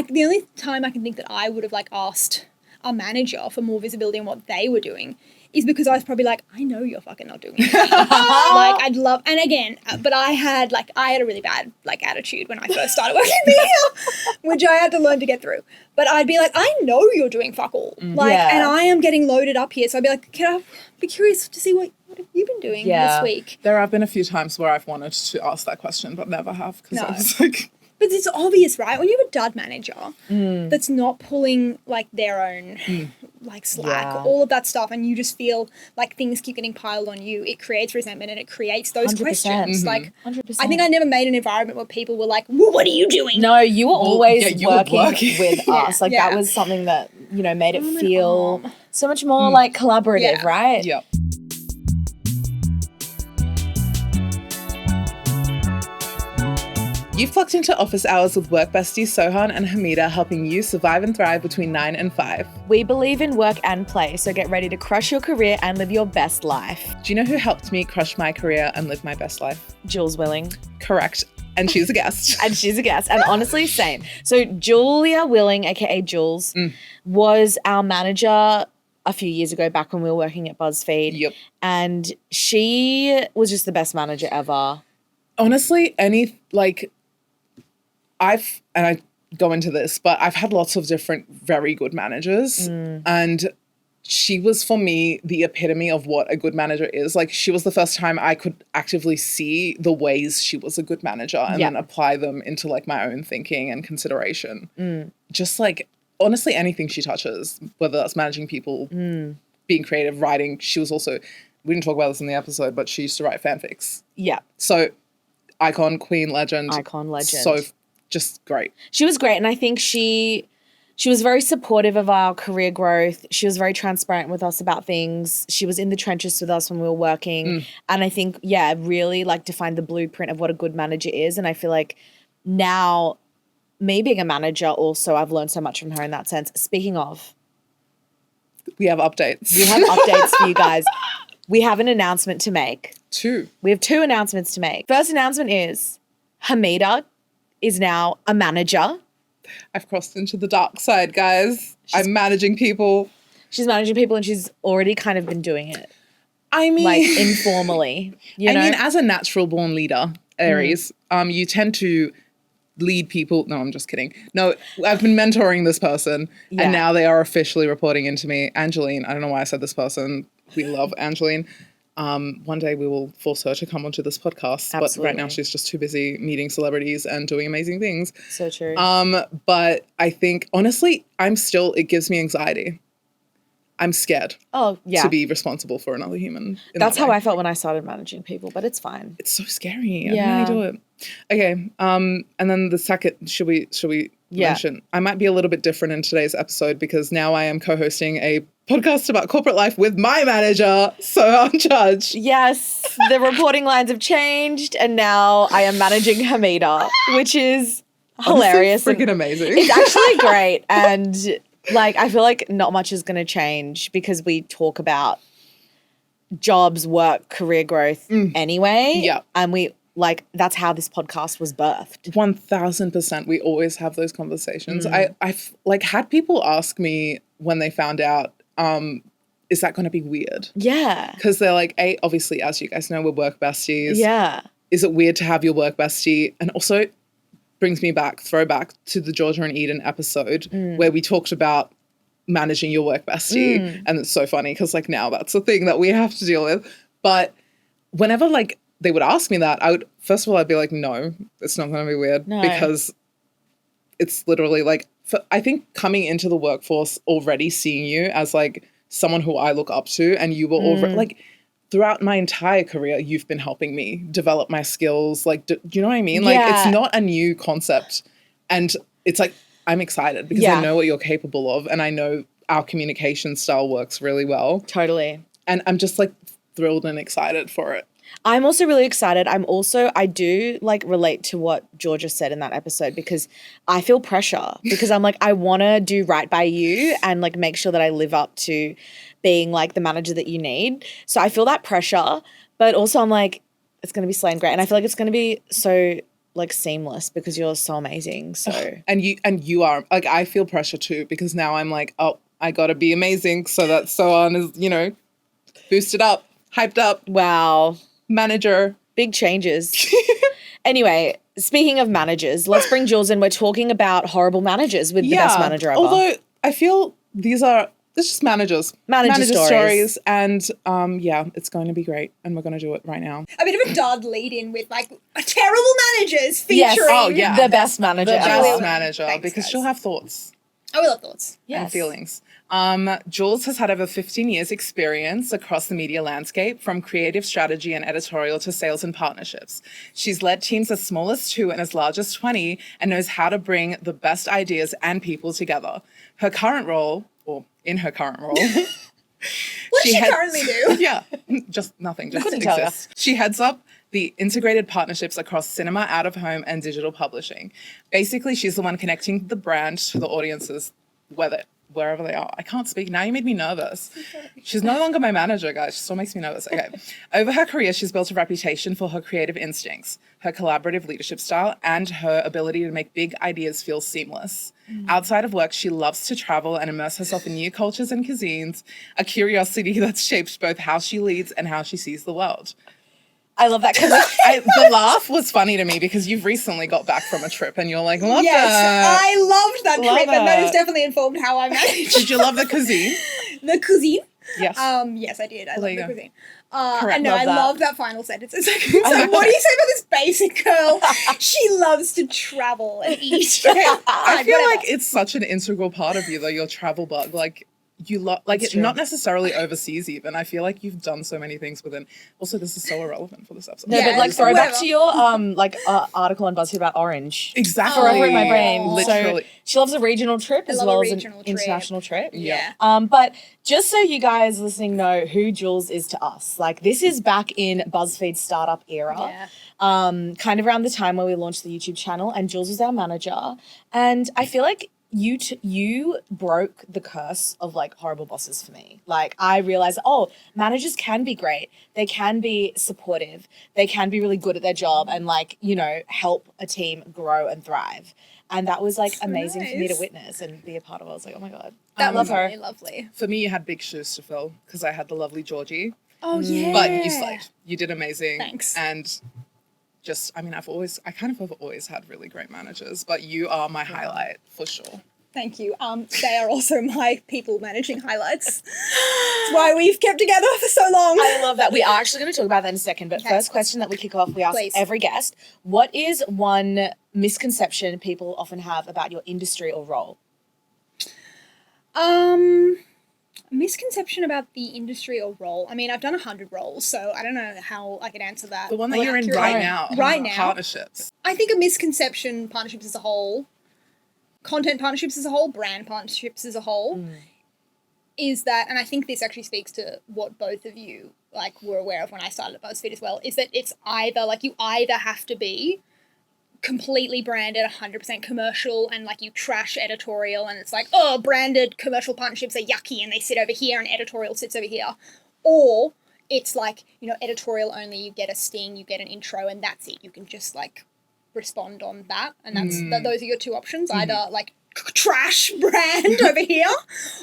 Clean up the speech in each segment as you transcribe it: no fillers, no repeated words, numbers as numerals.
the only time I can think that I would have like asked our manager for more visibility on what they were doing is because I was probably like, I know you're fucking not doing anything. Like, I'd love, and again, but I had a really bad like attitude when I first started working here, which I had to learn to get through. But I'd be like, I know you're doing fuck all. Like, and I am getting loaded up here. So I'd be like, can I be curious to see what have you been doing this week? There have been a few times where I've wanted to ask that question, but never have because I was like... But it's obvious, right? When you have a dud manager that's not pulling like their own like slack, all of that stuff, and you just feel like things keep getting piled on you, it creates resentment and it creates those 100%. Questions. Like, 100%. I think I never made an environment where people were like, well, what are you doing? No, you were always working with us. Like that was something that, you know, made it feel so much more like collaborative, right? Yeah. You've plugged into Office Hours with work besties Sohan and Hameda, helping you survive and thrive between 9 and 5. We believe in work and play, so get ready to crush your career and live your best life. Do you know who helped me crush my career and live my best life? Jules Willing. Correct. And she's a guest. And honestly, same. So Julia Willing, aka Jules, was our manager a few years ago back when we were working at BuzzFeed. Yep. And she was just the best manager ever. Honestly, I go into this, but I've had lots of different very good managers and she was for me the epitome of what a good manager is. Like she was the first time I could actively see the ways she was a good manager and then apply them into like my own thinking and consideration. Just like honestly anything she touches, whether that's managing people, being creative, writing. She was also, we didn't talk about this in the episode, but she used to write fanfics. Yeah. So icon, queen, legend. So just great. She was great. And I think she was very supportive of our career growth. She was very transparent with us about things. She was in the trenches with us when we were working. And I think, really like defined the blueprint of what a good manager is. And I feel like now me being a manager also, I've learned so much from her in that sense. Speaking of. We have updates. We have updates for you guys. We have an announcement to make. We have 2 announcements to make. First announcement is Hameda is now a manager. I've crossed into the dark side, guys. I'm managing people. She's managing people and she's already kind of been doing it. I mean... like informally, you know? I mean, as a natural born leader, Aries, you tend to lead people. No, I'm just kidding. No, I've been mentoring this person and now they are officially reporting into me. Angeline, I don't know why I said this person. We love Angeline. One day we will force her to come onto this podcast. Absolutely. But right now she's just too busy meeting celebrities and doing amazing things. So true. But I think, honestly, it gives me anxiety. I'm scared to be responsible for another human. That's how I felt when I started managing people, but it's fine. It's so scary. I don't know how to do it. Okay. And then the second, should we mention? I might be a little bit different in today's episode because now I am co-hosting a podcast about corporate life with my manager, Sohan Judge. Yes, the reporting lines have changed and now I am managing Hameda, which is hilarious. Freaking amazing. It's actually great. And like, I feel like not much is going to change because we talk about jobs, work, career growth anyway. Yeah. And that's how this podcast was birthed. 1000%. We always have those conversations. I've like had people ask me when they found out, is that going to be weird? Yeah. Because they're like, obviously, as you guys know, we're work besties. Yeah. Is it weird to have your work bestie? And also brings me throwback to the Georgia and Eden episode where we talked about managing your work bestie. And it's so funny because like now that's a thing that we have to deal with. But whenever like they would ask me that, first of all, I'd be like, no, it's not going to be weird because it's literally like, I think coming into the workforce already seeing you as like someone who I look up to and you were already like throughout my entire career, you've been helping me develop my skills. Like, do you know what I mean? Like it's not a new concept and it's like, I'm excited because I know what you're capable of and I know our communication style works really well. Totally. And I'm just like thrilled and excited for it. I'm also really excited. I do like relate to what Georgia said in that episode because I feel pressure because I'm like, I want to do right by you and like make sure that I live up to being like the manager that you need. So I feel that pressure, but also I'm like, it's going to be slaying great. And I feel like it's going to be so like seamless because you're so amazing. So And you are, like, I feel pressure too, because now I'm like, oh, I gotta be amazing so that Sohan is, you know, boosted up, hyped up, wow, manager. big changes. Anyway, speaking of managers, let's bring Jules in. We're talking about horrible managers with the best manager ever. Although I feel it's just managers. Manager stories. And yeah, it's going to be great. And we're going to do it right now. A bit of a dud lead in with like terrible managers featuring Yes. Oh, yeah. The best manager The ever. best manager, Thanks, because guys. she'll have thoughts I will have thoughts. Yes. and feelings. Jules has had over 15 years experience across the media landscape, from creative strategy and editorial to sales and partnerships. She's led teams as small as 2 and as large as 20, and knows how to bring the best ideas and people together. In her current role, What does she heads- currently do? yeah, just nothing, just Couldn't tell ya. exists. She heads up the integrated partnerships across cinema, out of home, and digital publishing. Basically, she's the one connecting the brand to the audiences, wherever they are. I can't speak. Now you made me nervous. She's no longer my manager, guys. She still makes me nervous. Okay. Over her career, she's built a reputation for her creative instincts, her collaborative leadership style, and her ability to make big ideas feel seamless. Outside of work, she loves to travel and immerse herself in new cultures and cuisines, a curiosity that's shaped both how she leads and how she sees the world. I love that because The laugh was funny to me because you've recently got back from a trip and you're like, love Yes, that. I loved that Love trip, and that it. has definitely informed how I manage Did you love the cuisine? the cuisine. Yes. Yes, I did. I Well, love there you the go. cuisine. Correct. And no, Love I that. love that final sentence. It's like, what do you say about this basic girl? She loves to travel and eat. Okay, I Fine, feel whatever. like it's such an integral part of you, though, your travel bug. Like, you love, like, It's it's true. not necessarily overseas even. I feel like you've done so many things within. Also, this is so irrelevant for this episode. no, Yeah, but like just throwback whatever. to your article on BuzzFeed about Orange. Exactly. Forever in my brain. Literally. So she loves a regional trip I as love a well as an regional trip. international trip. Yeah. But just so you guys listening know who Jules is to us, like this is back in BuzzFeed startup era. Yeah. Kind of around the time where we launched the YouTube channel, and Jules was our manager. And I feel like you broke the curse of like horrible bosses for me. Like I realized, managers can be great. They can be supportive. They can be really good at their job and like, you know, help a team grow and thrive. And that was like So amazing for me to nice. witness and be a part of. I was like, oh my God. That I love was her. really lovely. For me, you had big shoes to fill because I had the lovely Georgie. Oh, yeah. But you slayed. You did amazing. Thanks. And just, I mean, I kind of have always had really great managers, but you are my highlight for sure. Thank you. They are also my people managing highlights. That's why we've kept together for so long. I love that. We are actually going to talk about that in a second. But Okay. first question that we kick off, we ask Please. every guest, what is one misconception people often have about your industry or role? Misconception about the industry or role. I mean, I've done 100 roles, so I don't know how I could answer that. The one that more you're in accurately. right now. Right now. Partnerships. I think a misconception, partnerships as a whole, content partnerships as a whole, brand partnerships as a whole, is that, and I think this actually speaks to what both of you like were aware of when I started at BuzzFeed as well, is that it's either like you either have to be completely branded, 100% commercial, and like you trash editorial, and it's like, oh, branded commercial partnerships are yucky and they sit over here and editorial sits over here, or it's like, you know, editorial only, you get a sting, you get an intro, and that's it. You can just like respond on that, and that's those are your two options, either like trash brand over here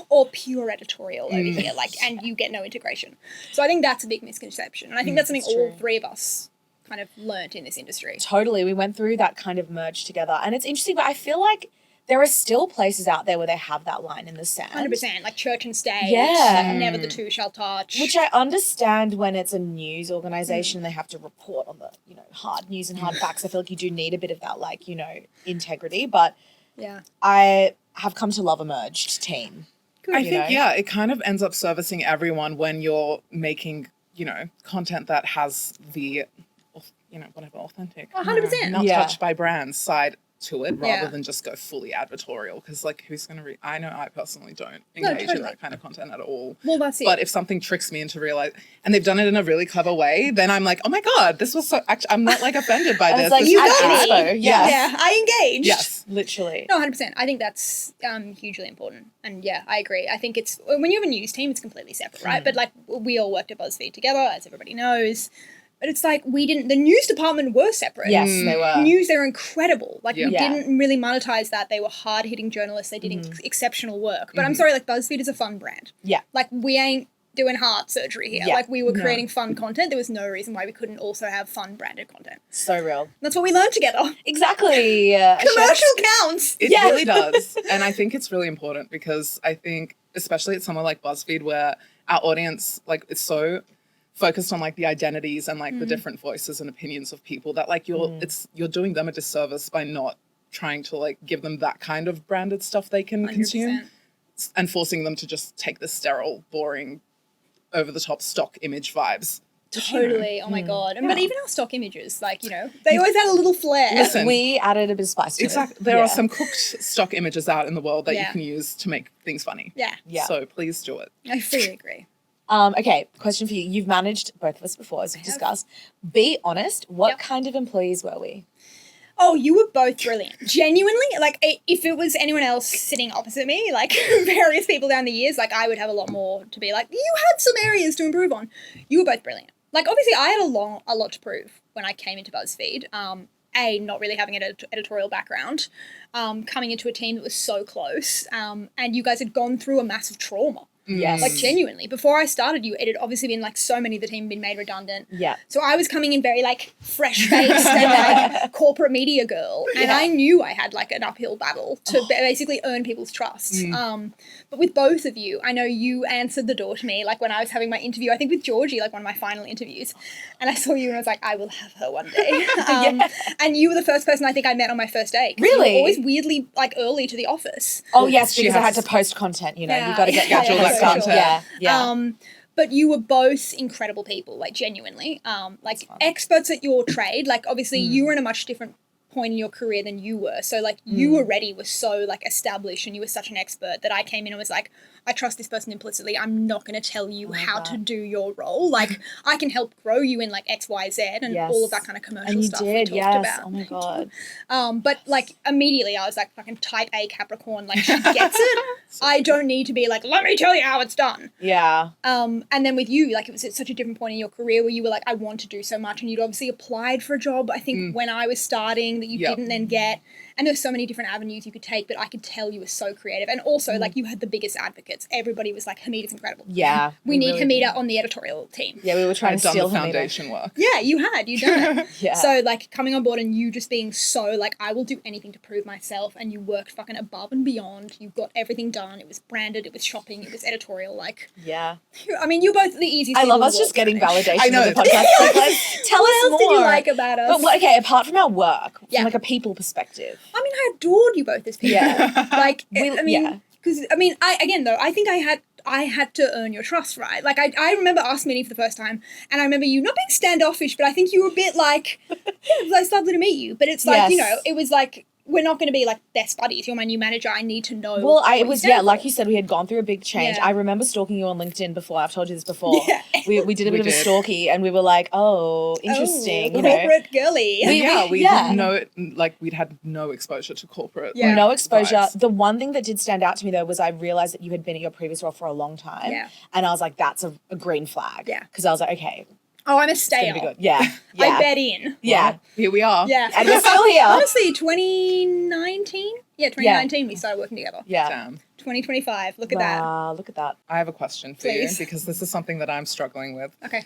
or pure editorial over here, like, and you get no integration. So I think that's a big misconception, and I think that's something That's all true. three of us kind of learnt in this industry. Totally. We went through that kind of merge together. And it's interesting, but I feel like there are still places out there where they have that line in the sand. 100%, like church and state, Yeah. never the two shall touch. Which I understand when it's a news organization and they have to report on the, you know, hard news and hard facts. I feel like you do need a bit of that, like, you know, integrity. But yeah. I have come to love a merged team. I you think, know? yeah, it kind of ends up servicing everyone when you're making, you know, content that has the, you know, whatever, authentic. 100%. Not Yeah. touched by brands side to it rather Yeah. than just go fully advertorial. Because, like, who's going to read? I know I personally don't No, engage in totally. that kind of content at all. Well, that's it. But if something tricks me into realize, and they've done it in a really clever way, then I'm like, oh my God, this was so, actually, I'm not like offended by And this. it's like, This you is got good. me. Expo. Yeah. yeah, I engaged. Yes. Literally. No, 100%. I think that's hugely important. And yeah, I agree. I think it's, when you have a news team, it's completely separate, right? But like, we all worked at BuzzFeed together, as everybody knows. But it's like the news department were separate. Yes, they were. News, they were incredible. Like, we Yeah. didn't really monetize that. They were hard-hitting journalists. They did exceptional work. But I'm sorry, like, BuzzFeed is a fun brand. Yeah. Like, we ain't doing heart surgery here. Yeah. Like, we were creating fun content. There was no reason why we couldn't also have fun branded content. So real. That's what we learned together. Exactly. Commercial counts. It really does. And I think it's really important because I think, especially at somewhere like BuzzFeed, where our audience, like, is so focused on, like, the identities and, like, the different voices and opinions of people that, like, you're doing them a disservice by not trying to, like, give them that kind of branded stuff they can 100%. consume and forcing them to just take the sterile, boring, over-the-top stock image vibes. Totally. Oh my God. But even our stock images, like, you know, they always had a little flair. Listen, We added a bit of spice to it. exactly. There are some cooked stock images out in the world that you can use to make things funny. Yeah. Yeah. So please do it. I fully agree. Okay, question for you. You've managed both of us before, as we've discussed. Be honest, what kind of employees were we? Oh, you were both brilliant. Genuinely, like, if it was anyone else sitting opposite me, like, various people down the years, like, I would have a lot more to be like, you had some areas to improve on. You were both brilliant. Like, obviously, I had a lot to prove when I came into BuzzFeed. Not really having an editorial background, coming into a team that was so close, and you guys had gone through a massive trauma. Yes. Like, genuinely. Before I started, it had obviously been, like, so many of the team had been made redundant. Yeah. So I was coming in very, like, fresh-faced and, like, corporate media girl. And I knew I had, like, an uphill battle to basically earn people's trust. But with both of you, I know you answered the door to me, like, when I was having my interview, I think with Georgie, like, one of my final interviews. And I saw you and I was like, I will have her one day. And you were the first person I think I met on my first day. Really? You were always weirdly, like, early to the office. Oh, yes, because I has- had to post content, you know. Yeah. You've got to get Yeah, your yeah, post for content. sure. Yeah. But you were both incredible people, like, genuinely. Like, experts at your trade. Like, obviously, you were in a much different point in your career than you were. So, like, you already were so, like, established and you were such an expert that I came in and was like, I trust this person implicitly. I'm not going to tell you how to do your role. Like, I can help grow you in, like, X, Y, Z and all of that kind of commercial And you stuff did, we talked yes. about. Oh, my God. But, like, immediately I was like, fucking type A Capricorn, like, she gets it. I don't need to be like, let me tell you how it's done. Yeah. And then with you, like, it was at such a different point in your career where you were like, I want to do so much. And you'd obviously applied for a job, I think, when I was starting that you didn't then get. And there's so many different avenues you could take, but I could tell you were so creative. And also, like, you had the biggest advocates. Everybody was like, Hameda's incredible. Yeah. We need really Hameda on the editorial team. Yeah, we were trying I've to done steal the Hameda. foundation work. Yeah, you'd done it. Yeah. So, like, coming on board and you just being so, like, I will do anything to prove myself, and you worked fucking above and beyond. You got everything done. It was branded, it was shopping, it was editorial. Like, Yeah. I mean, you're both the easiest I people love in us the just world getting to manage. validation I know. in the podcast. Like, tell What us else more. did you like about us? But, okay, apart from our work, Yeah. from, like, a people perspective. I mean, I adored you both as people. Yeah. Like, We- I mean, yeah. because, I mean, I think I had to earn your trust, right? Like, I remember us meeting for the first time, and I remember you not being standoffish, but I think you were a bit like, yeah, it was like, lovely to meet you. But it's like, Yes. you know, it was like, we're not going to be like best buddies. You're my new manager. I need to know. Well, what it you was, stand for. like you said, we had gone through a big change. Yeah. I remember stalking you on LinkedIn before. I've told you this before. Yeah. We did a bit of a did. stalky, and we were like, oh, interesting. Oh, you know? corporate girly. We'd had no exposure to corporate. Yeah. No exposure. vibes. The one thing that did stand out to me, though, was I realized that you had been at your previous role for a long time. Yeah. And I was like, that's a green flag. Yeah. Because I was like, okay, Oh, I'm a it's going stayer. to be good. Yeah. Yeah. I bet in. Yeah. Here we are. Yeah. And we're still here. Honestly, 2019? Yeah, 2019 we started working together. Yeah. Damn. 2025. Look at that. Wow, look at that. I have a question for Please. you because this is something that I'm struggling with. Okay.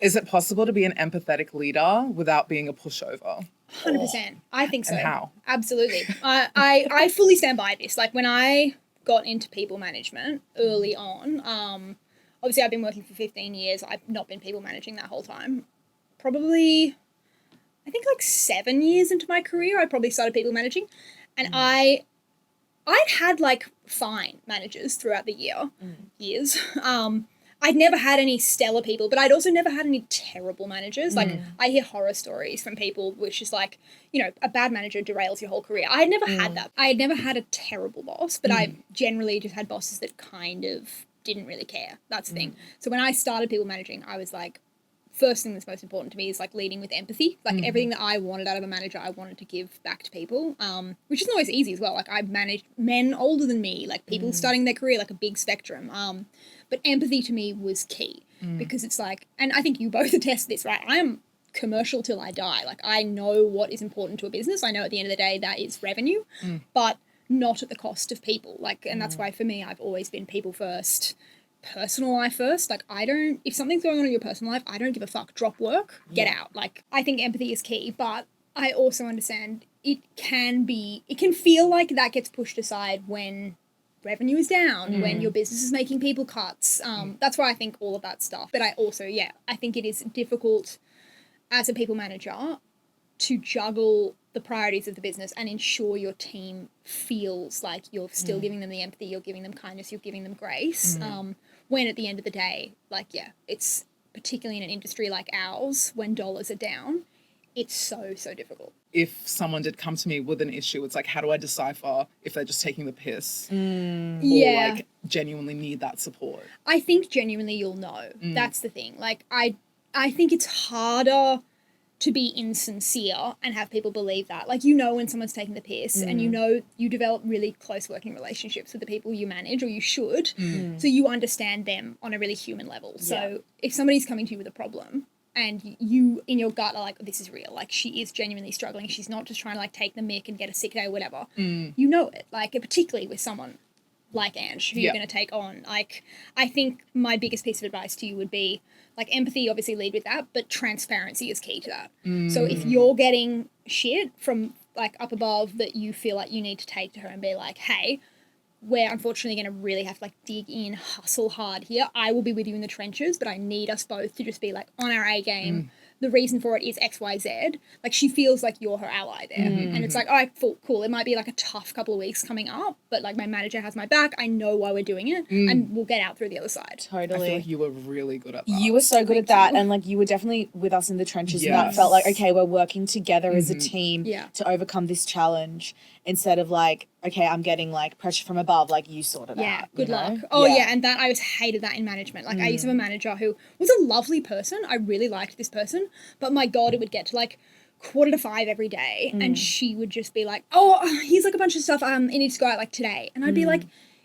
Is it possible to be an empathetic leader without being a pushover? 100%. I think so. And how? Absolutely. I fully stand by this. Like, when I got into people management early on, obviously I've been working for 15 years. I've not been people managing that whole time. Probably, I think like 7 years into my career, I probably started people managing. And I'd had like fine managers throughout the years. I'd never had any stellar people, but I'd also never had any terrible managers. Like, I hear horror stories from people, which is like, you know, a bad manager derails your whole career. I had never had that. I had never had a terrible boss, but I generally just had bosses that kind of didn't really care. That's the thing. So when I started people managing, I was like, first thing that's most important to me is like leading with empathy. Like everything that I wanted out of a manager, I wanted to give back to people, which isn't always easy as well. Like, I managed men older than me, like people starting their career, like a big spectrum. But empathy to me was key because it's like, and I think you both attest to this, right? I am commercial till I die. Like, I know what is important to a business. I know at the end of the day that is revenue, but not at the cost of people. Like, and that's why for me, I've always been people first, personal life first. Like, if something's going on in your personal life, I don't give a fuck. Drop work, get out. Like, I think empathy is key, but I also understand it can feel like that gets pushed aside when revenue is down, when your business is making people cuts. That's why I think all of that stuff. But I also, I think it is difficult as a people manager to juggle the priorities of the business and ensure your team feels like you're still giving them the empathy, you're giving them kindness, you're giving them grace. When at the end of the day, it's particularly in an industry like ours, when dollars are down, it's so, so difficult. If someone did come to me with an issue, it's like, how do I decipher if they're just taking the piss or like genuinely need that support? I think genuinely you'll know. That's the thing. Like, I think it's harder to be insincere and have people believe that. Like, you know when someone's taking the piss and you know you develop really close working relationships with the people you manage, or you should, so you understand them on a really human level. So if somebody's coming to you with a problem and you in your gut are like, this is real, like she is genuinely struggling, she's not just trying to like take the mick and get a sick day or whatever, you know it. Like, particularly with someone like Ange, who you're going to take on. Like, I think my biggest piece of advice to you would be, like, empathy, obviously lead with that, but transparency is key to that. So if you're getting shit from, like, up above that you feel like you need to take to her and be like, hey, we're unfortunately going to really have to, like, dig in, hustle hard here. I will be with you in the trenches, but I need us both to just be, like, on our A game. The reason for it is X, Y, Z. Like, she feels like you're her ally there. And it's like, all right, cool. It might be like a tough couple of weeks coming up, but like my manager has my back. I know why we're doing it and we'll get out through the other side. Totally. I feel like you were really good at that. You were so good at that. And like, you were definitely with us in the trenches. And that felt like, okay, we're working together as a team to overcome this challenge, instead of like, okay, I'm getting like pressure from above, like you sorted out. Yeah, good luck. Oh yeah, and that I hated that in management. Like I used to have a manager who was a lovely person. I really liked this person, but my God, it would get to like 4:45 every day, and she would just be like, "Oh, here's like a bunch of stuff. It needs to go out like today," and I'd be like,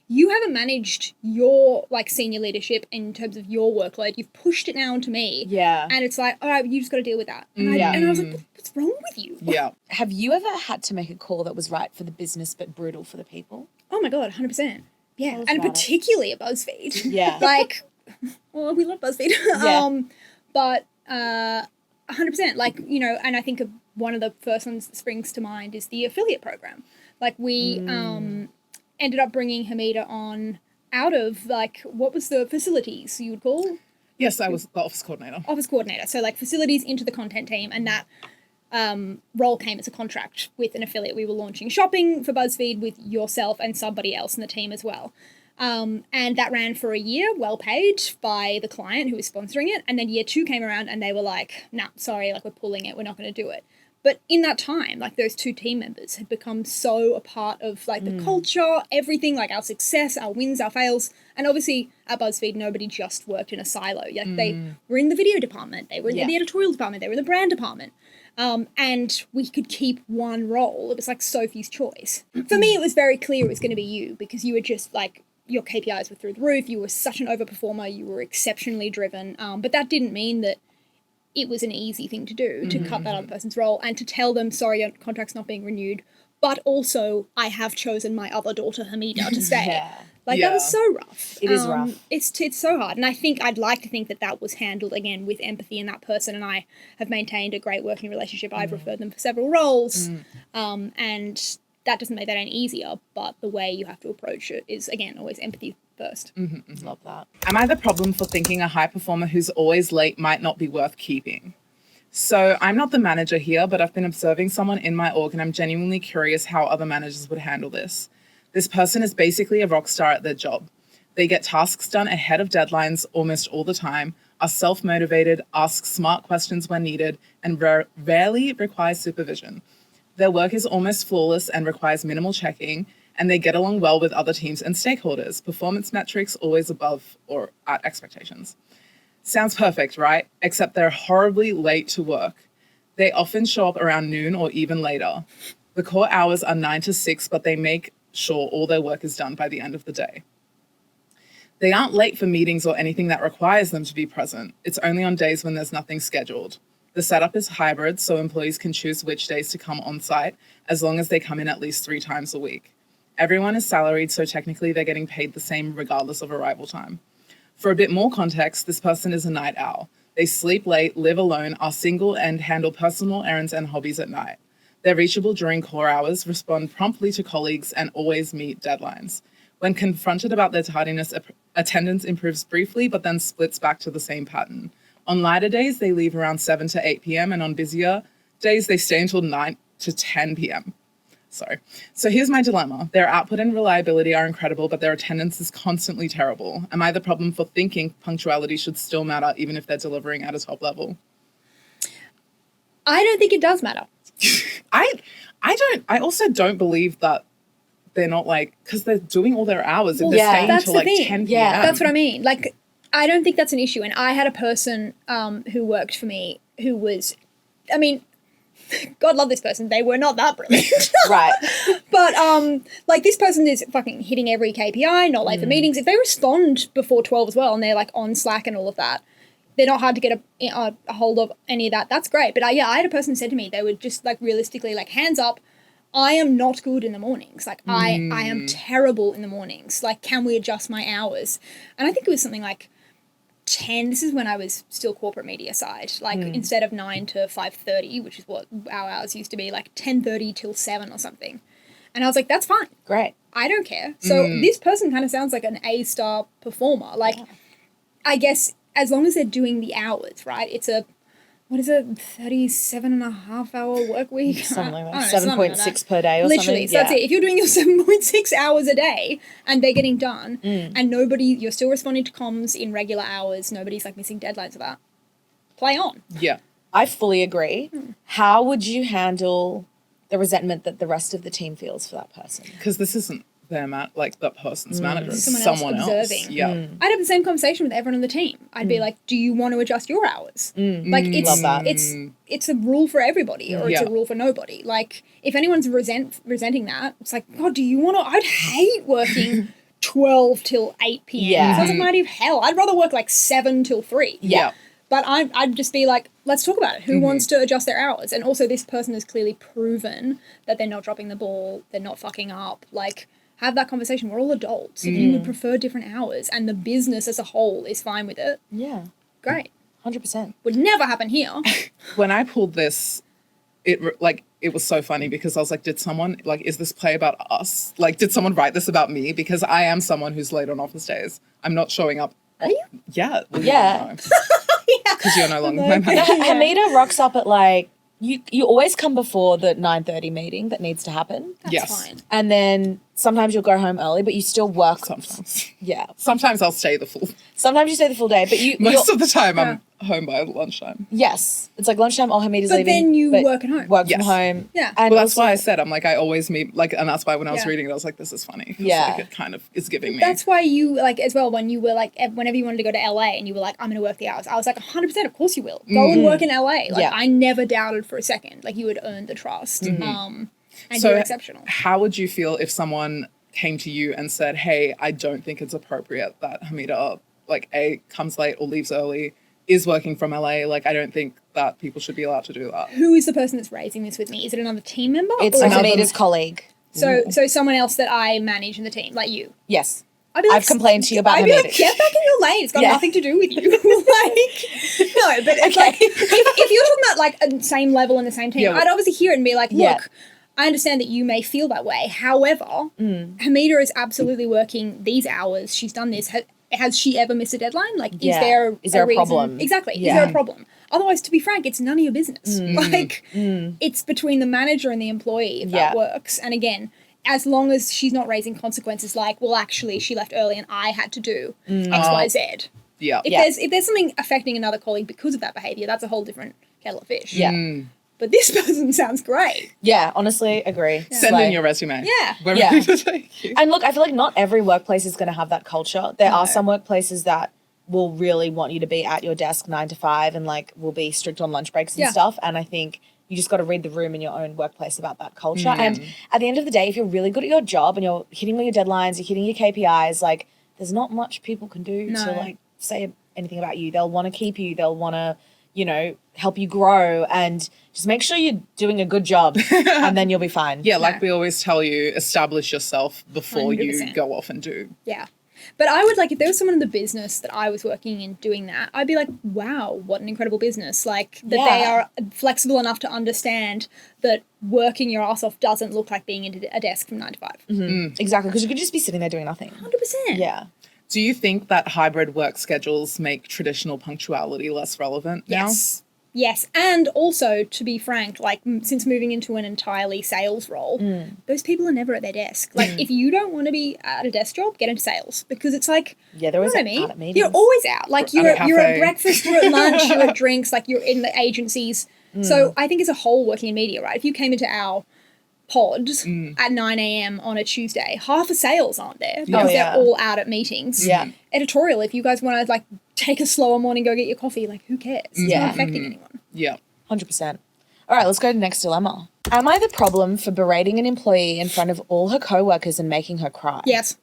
"You haven't managed your like senior leadership in terms of your workload. You've pushed it now onto me, and it's like, all right, you just got to deal with that." And I was like, "What's wrong with you?" Yeah. Have you ever had to make a call that was right for the business but brutal for the people? Oh my God, 100%. Yeah, and particularly at BuzzFeed. Yeah, like, well, we love BuzzFeed. But 100%. Like, you know, and I think one of the first ones that springs to mind is the affiliate program. Like we ended up bringing Hameda on out of like, what was the facilities you would call? Yes, I was the office coordinator. Office coordinator. So like facilities into the content team, and that role came as a contract with an affiliate. We were launching shopping for BuzzFeed with yourself and somebody else in the team as well. And that ran for a year, well paid by the client who was sponsoring it. And then year 2 came around and they were like, nah, sorry, like we're pulling it. We're not going to do it. But in that time, like those 2 team members had become so a part of like the culture, everything, like our success, our wins, our fails. And obviously at BuzzFeed, nobody just worked in a silo. Like they were in the video department. They were in the editorial department. They were in the brand department. And we could keep one role. It was like Sophie's choice. For me, it was very clear it was going to be you, because you were just like, your KPIs were through the roof. You were such an overperformer. You were exceptionally driven. But that didn't mean that it was an easy thing to do, to cut that other person's role and to tell them, sorry, your contract's not being renewed. But also, I have chosen my other daughter, Hameda, to stay. That was so rough. It is rough. It's so hard. And I think I'd like to think that that was handled, again, with empathy in that person. And I have maintained a great working relationship. I've referred them for several roles. And that doesn't make that any easier. But the way you have to approach it is, again, always empathy first. Love that. Am I the problem for thinking a high performer who's always late might not be worth keeping? So I'm not the manager here, but I've been observing someone in my org and I'm genuinely curious how other managers would handle this. This person is basically a rock star at their job. They get tasks done ahead of deadlines almost all the time, are self-motivated, ask smart questions when needed, and rarely requires supervision. Their work is almost flawless and requires minimal checking, and they get along well with other teams and stakeholders. Performance metrics always above or at expectations. Sounds perfect, right? Except they're horribly late to work. They often show up around noon or even later. The core hours are 9 to 6, but they make sure all their work is done by the end of the day. They aren't late for meetings or anything that requires them to be present. It's only on days when there's nothing scheduled. The setup is hybrid, so employees can choose which days to come on site as long as they come in at least 3 times a week. Everyone is salaried, so technically they're getting paid the same regardless of arrival time. For a bit more context, this person is a night owl. They sleep late, live alone, are single, and handle personal errands and hobbies at night. They're reachable during core hours, respond promptly to colleagues, and always meet deadlines. When confronted about their tardiness, attendance improves briefly, but then splits back to the same pattern. On lighter days, they leave around 7 to 8 p.m., and on busier days, they stay until 9 to 10 p.m. So here's my dilemma. Their output and reliability are incredible, but their attendance is constantly terrible. Am I the problem for thinking punctuality should still matter even if they're delivering at a top level? I don't think it does matter. I also don't believe that they're not because they're doing all their hours and they're staying that's until the thing. 10 p.m. Yeah, that's what I mean. Like, I don't think that's an issue. And I had a person who worked for me who was, I mean, God love this person. They were not that brilliant. Right. But, like, this person is fucking hitting every KPI, not late for meetings. If they respond before 12 as well and they're, like, on Slack and all of that, they're not hard to get a hold of any of that. That's great. But, I had a person who said to me, they were just, like, realistically, like, hands up, I am not good in the mornings. Like, I am terrible in the mornings. Like, can we adjust my hours? And I think it was something like 10, this is when I was still corporate media side, like instead of 9 to 5:30, which is what our hours used to be, like 10:30 till 7 or something. And I was like, that's fine. Great. I don't care. So this person kind of sounds like an A-star performer. Like, I guess as long as they're doing the hours, right? It's a, 37.5-hour work week? Something like that. Something like 7.6 per day or Literally. something. So that's it. If you're doing your 7.6 hours a day and they're getting done and you're still responding to comms in regular hours, nobody's like missing deadlines for that, play on. Yeah. I fully agree. How would you handle the resentment that the rest of the team feels for that person? Because this isn't that person's manager. It's Someone else observing. Yeah. I'd have the same conversation with everyone on the team. I'd be like, do you want to adjust your hours? Like, Love that. it's a rule for everybody, or it's a rule for nobody. Like, if anyone's resenting that, it's like, God, do you want to? I'd hate working 12 till 8 p.m. Yeah. Sounds like mighty of hell. I'd rather work like 7 till 3. Yeah. But I'd just be like, let's talk about it. Who wants to adjust their hours? And also, this person has clearly proven that they're not dropping the ball, they're not fucking up. Like, have that conversation. We're all adults. If you would prefer different hours and the business as a whole is fine with it, great. 100%. Would never happen here. When I pulled this, it was so funny because I was like, did someone, is this play about us? Like, did someone write this about me? Because I am someone who's late on office days. I'm not showing up. Are you? Yeah. Yeah. Because you're no longer my manager. Hameda rocks up at you always come before the 9:30 meeting that needs to happen. That's fine. And then sometimes you'll go home early, but you still work. Sometimes. Yeah. Sometimes I'll stay the full. Sometimes you stay the full day, but Most of the time I'm home by lunchtime. Yes. It's like lunchtime, Hameda's But leaving. then you work at home. Work from home. Yeah. And Well, that's also- why I said, I'm like, I always meet, and that's why when I was Yeah. reading it, I was like, this is funny. 'Cause, Yeah. it kind of is giving me. That's why you, like, as well, when you were, like, whenever you wanted to go to LA and you were like, I'm going to work the hours, I was like, 100%, of course you will. Go and work in LA. Like, Yeah. I never doubted for a second. Like, you had earned the trust. And So you're exceptional. how would you feel if someone came to you and said, hey, I don't think it's appropriate that Hameda, comes late or leaves early, is working from LA. Like, I don't think that people should be allowed to do that. Who is the person that's raising this with me? Is it another team member? It's or is it- Hameda's colleague. So someone else that I manage in the team, like you. Yes. I'd be like, I've complained to you about I'd be Hameda. like, get back in your lane. It's got Yeah. nothing to do with you. No, but it's like, if you're talking about like a same level in the same team, Yeah. I'd obviously hear it and be like, look, Yeah. I understand that you may feel that way. However, Hameda is absolutely working these hours. She's done this. Has she ever missed a deadline? Like, Yeah. is there a reason? problem? Exactly. Yeah. Is there a problem? Otherwise, to be frank, it's none of your business. It's between the manager and the employee if that works. And again, as long as she's not raising consequences like, well, actually, she left early and I had to do X, Y, Z. Yeah. If there's something affecting another colleague because of that behaviour, that's a whole different kettle of fish. Yeah. But this person sounds great. Yeah, honestly, agree. Send in your resume. Yeah. We're Yeah. ready to take you. And look, I feel like not every workplace is going to have that culture. There are some workplaces that will really want you to be at your desk 9 to 5 and will be strict on lunch breaks and stuff. And I think you just got to read the room in your own workplace about that culture. And at the end of the day, if you're really good at your job and you're hitting all your deadlines, you're hitting your KPIs, there's not much people can do to say anything about you. They'll want to keep you. They'll want to help you grow and just make sure you're doing a good job and then you'll be fine. Yeah, like we always tell you, establish yourself before 100%. you go off and do. Yeah. But I would if there was someone in the business that I was working in doing that, I'd be like, wow, what an incredible business. That they are flexible enough to understand that working your ass off doesn't look like being at a desk from 9 to 5. Mm-hmm. Exactly, because you could just be sitting there doing nothing. 100%. Yeah. Do you think that hybrid work schedules make traditional punctuality less relevant now? Yes, and also, to be frank, since moving into an entirely sales role, those people are never at their desk. If you don't want to be at a desk job, get into sales because it's they're always out at meetings. You're always out. You're at breakfast, you're at lunch, you're at drinks, you're in the agencies. So I think as a whole, working in media, right? If you came into our pods at 9 a.m. on a Tuesday, half of sales aren't there because they're all out at meetings. Yeah. Editorial, if you guys want to take a slower morning, go get your coffee, who cares? It's not affecting anyone. Yeah. 100%. All right, let's go to the next dilemma. Am I the problem for berating an employee in front of all her co-workers and making her cry? Yes.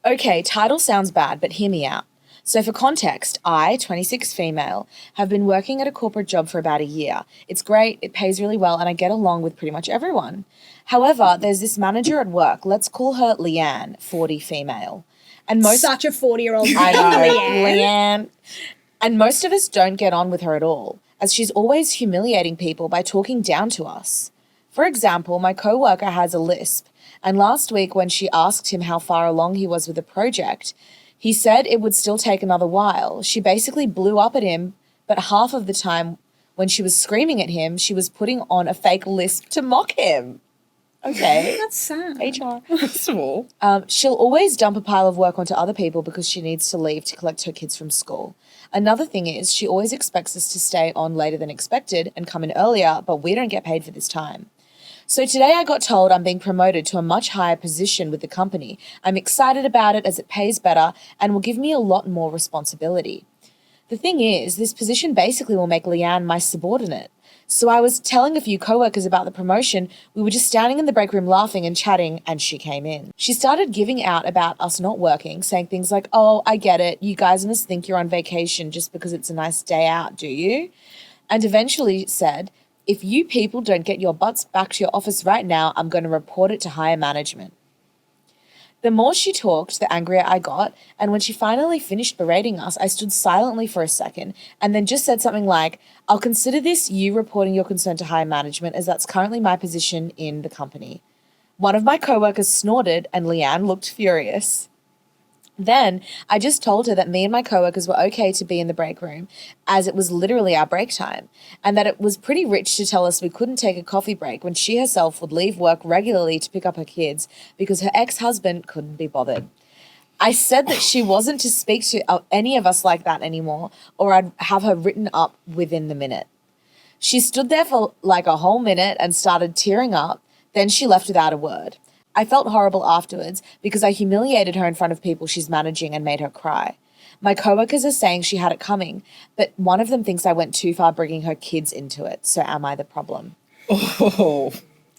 Okay, title sounds bad, but hear me out. So for context, I, 26 female, have been working at a corporate job for about a year. It's great, it pays really well, and I get along with pretty much everyone. However, there's this manager at work, let's call her Leanne, 40 female. And Such a 40-year-old name, I know, Leanne. And most of us don't get on with her at all, as she's always humiliating people by talking down to us. For example, my coworker has a lisp, and last week when she asked him how far along he was with the project, he said it would still take another while. She basically blew up at him, but half of the time when she was screaming at him, she was putting on a fake lisp to mock him. Okay. That's sad. HR. First of all. She'll always dump a pile of work onto other people because she needs to leave to collect her kids from school. Another thing is she always expects us to stay on later than expected and come in earlier, but we don't get paid for this time. So today I got told I'm being promoted to a much higher position with the company. I'm excited about it as it pays better and will give me a lot more responsibility. The thing is, this position basically will make Leanne my subordinate. So I was telling a few coworkers about the promotion. We were just standing in the break room laughing and chatting, and she came in. She started giving out about us not working, saying things like, oh, I get it. You guys must think you're on vacation just because it's a nice day out, do you? And eventually said, if you people don't get your butts back to your office right now, I'm going to report it to higher management. The more she talked, the angrier I got, and when she finally finished berating us, I stood silently for a second and then just said something like, I'll consider this you reporting your concern to higher management as that's currently my position in the company. One of my coworkers snorted and Leanne looked furious. Then I just told her that me and my coworkers were okay to be in the break room as it was literally our break time and that it was pretty rich to tell us we couldn't take a coffee break when she herself would leave work regularly to pick up her kids because her ex-husband couldn't be bothered. I said that she wasn't to speak to any of us like that anymore or I'd have her written up within the minute. She stood there for a whole minute and started tearing up. Then she left without a word. I felt horrible afterwards because I humiliated her in front of people she's managing and made her cry. My coworkers are saying she had it coming, but one of them thinks I went too far bringing her kids into it. So am I the problem? Oh.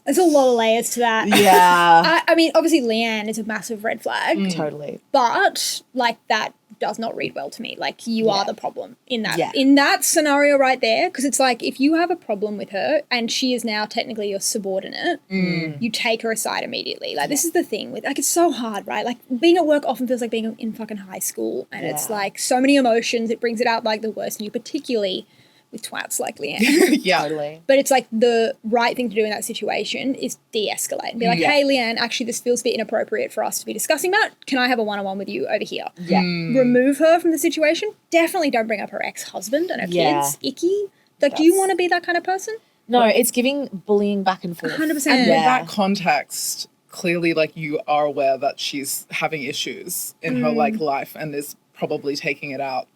There's a lot of layers to that. Yeah. I mean, obviously Leanne is a massive red flag. Totally. But that does not read well to me. You are the problem in that in that scenario right there. Because it's if you have a problem with her and she is now technically your subordinate, you take her aside immediately. This is the thing with it's so hard, right? Being at work often feels like being in fucking high school, and it's so many emotions. It brings it out the worst in you, particularly with twats like Leanne. Yeah. Totally. But it's the right thing to do in that situation is de-escalate and be hey, Leanne, actually this feels a bit inappropriate for us to be discussing that. Can I have a one-on-one with you over here? Yeah. Remove her from the situation. Definitely don't bring up her ex-husband and her kids. Icky. Do you want to be that kind of person? No, it's giving bullying back and forth. 100%. And with that context, clearly you are aware that she's having issues in her life and is probably taking it out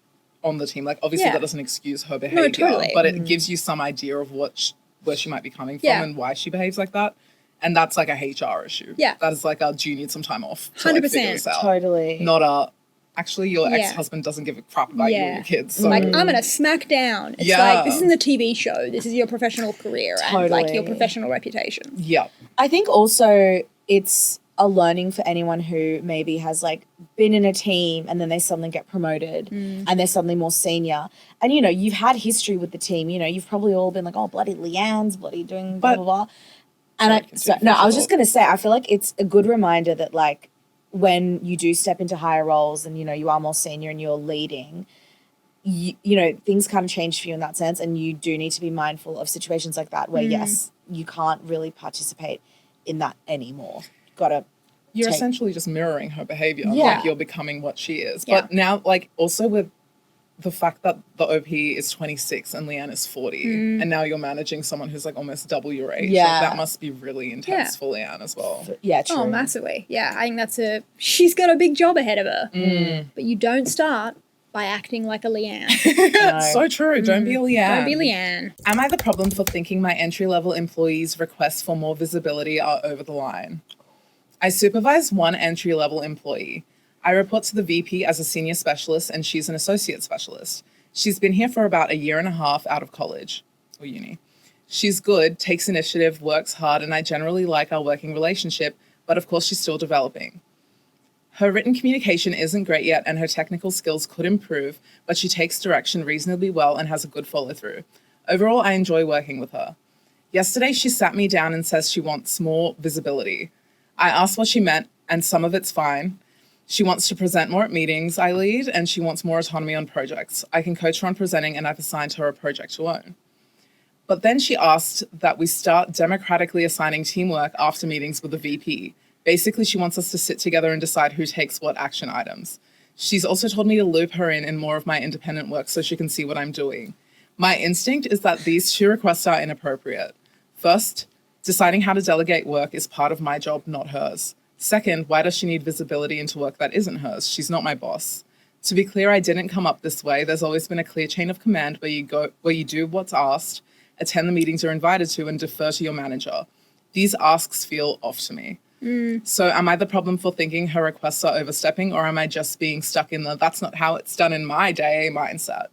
on the team. Obviously that doesn't excuse her behavior, totally. but it gives you some idea of where she might be coming from and why she behaves like that. And that's a HR issue. Yeah. That is do you need some time off to 100%. figure this out? Totally. Not actually your ex-husband doesn't give a crap about you and your kids. So. I'm going to smack down. It's this isn't a TV show. This is your professional career and your professional reputation. Yeah. I think also it's a learning for anyone who maybe has like been in a team and then they suddenly get promoted and they're suddenly more senior. And, you know, you've had history with the team. You know, you've probably all been like, oh, bloody Leanne's bloody doing blah, blah, blah. And I was just going to say, I feel like it's a good reminder that like when you do step into higher roles and, you know, you are more senior and you're leading, you know, things kind of change for you in that sense. And you do need to be mindful of situations like that where, yes, you can't really participate in that anymore. You're essentially just mirroring her behavior. Yeah. Like you're becoming what she is. Yeah. But now, like, also with the fact that the OP is 26 and Leanne is 40, and now you're managing someone who's like almost double your age. Yeah. Like, that must be really intense for Leanne as well. Yeah, true. Oh, massively. Yeah, I think she's got a big job ahead of her. But you don't start by acting like a Leanne. So true. Don't be a Leanne. Don't be Leanne. Am I the problem for thinking my entry-level employees' requests for more visibility are over the line? I supervise one entry-level employee. I report to the VP as a senior specialist and she's an associate specialist. She's been here for about 1.5 years out of college or uni. She's good, takes initiative, works hard, and I generally like our working relationship, but of course she's still developing. Her written communication isn't great yet and her technical skills could improve, but she takes direction reasonably well and has a good follow-through. Overall, I enjoy working with her. Yesterday, she sat me down and says she wants more visibility. I asked what she meant, and some of it's fine. She wants to present more at meetings I lead, and she wants more autonomy on projects. I can coach her on presenting, and I've assigned her a project to own. But then she asked that we start democratically assigning teamwork after meetings with the VP. Basically, she wants us to sit together and decide who takes what action items. She's also told me to loop her in more of my independent work so she can see what I'm doing. My instinct is that these two requests are inappropriate. First, deciding how to delegate work is part of my job, not hers. Second, why does she need visibility into work that isn't hers? She's not my boss. To be clear, I didn't come up this way. There's always been a clear chain of command where you do what's asked, attend the meetings you're invited to, and defer to your manager. These asks feel off to me. So am I the problem for thinking her requests are overstepping, or am I just being stuck in the that's not how it's done in my day mindset?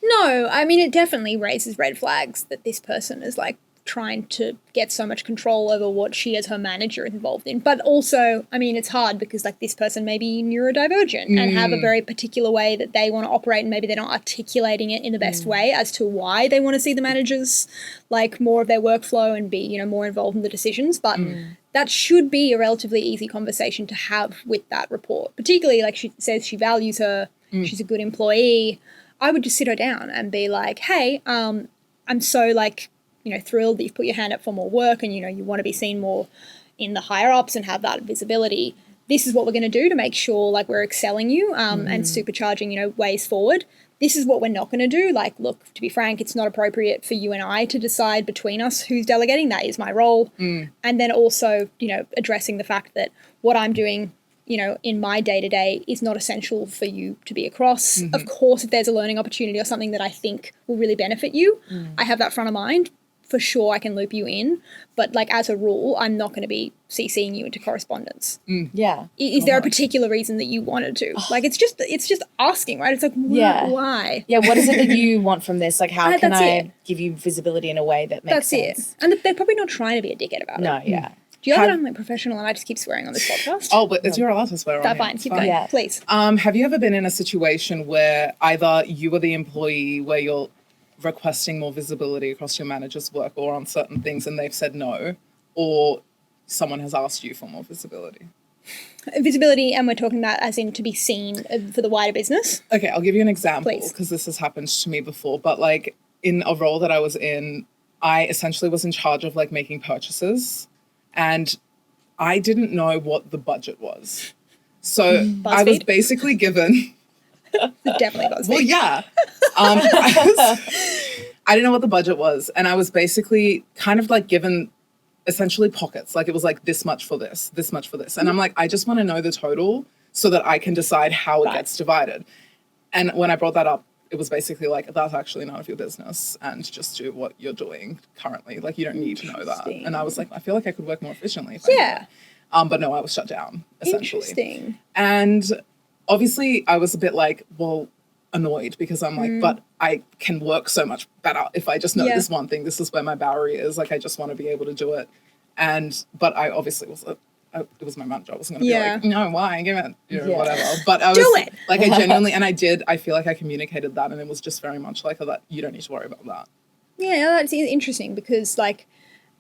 No, I mean, it definitely raises red flags that this person is like trying to get so much control over what she as her manager is involved in. But also, I mean, it's hard because like this person may be neurodivergent and have a very particular way that they want to operate, and maybe they're not articulating it in the best way as to why they want to see the managers like more of their workflow and be, you know, more involved in the decisions. But that should be a relatively easy conversation to have with that report, particularly like she says she values her, she's a good employee. I would just sit her down and be like, hey, I'm so like, you know, thrilled that you've put your hand up for more work and, you know, you want to be seen more in the higher ups and have that visibility. This is what we're going to do to make sure like we're excelling you and supercharging, you know, ways forward. This is what we're not going to do. Like, look, to be frank, it's not appropriate for you and I to decide between us who's delegating. That is my role. And then also, you know, addressing the fact that what I'm doing, you know, in my day-to-day is not essential for you to be across. Of course, if there's a learning opportunity or something that I think will really benefit you, I have that front of mind. For sure, I can loop you in. But like as a rule, I'm not going to be CCing you into correspondence. Yeah. Is there a particular reason that you wanted to? Like it's just asking, right? It's like, why? Yeah, what is it that you want from this? Like how can I it. give you visibility in a way that makes sense? That's it. And they're probably not trying to be a dickhead about it. No, yeah. Do you know that I'm like professional and I just keep swearing on this podcast? Oh, but you're allowed to swear on That's here. fine. It's Keep going, please. Have you ever been in a situation where either you were the employee where you're requesting more visibility across your manager's work or on certain things and they've said no, or someone has asked you for more visibility? Visibility, and we're talking about as in to be seen for the wider business? Okay, I'll give you an example Please. because this has happened to me before, but like in a role that I was in, I essentially was in charge of like making purchases and I didn't know what the budget was. So I was basically given... Definitely BuzzFeed. Well, yeah. I didn't know what the budget was. And I was basically kind of like given essentially pockets. Like it was like this much for this much for this. And I'm like, I just want to know the total so that I can decide how it gets divided. And when I brought that up, it was basically like, that's actually none of your business and just do what you're doing currently. Like you don't need to know that. And I was like, I feel like I could work more efficiently if I knew that. But no, I was shut down essentially. Interesting. And obviously, I was a bit like, well, annoyed because I'm like, but I can work so much better if I just know this one thing. This is where my boundary is. Like, I just want to be able to do it. But I obviously was it was my manager. I wasn't going to Yeah. be like, no, why? Give it, Yeah. whatever. But I was Do it. like, I genuinely, and I feel like I communicated that, and it was just very much like that. You don't need to worry about that. Yeah, that's interesting because, like,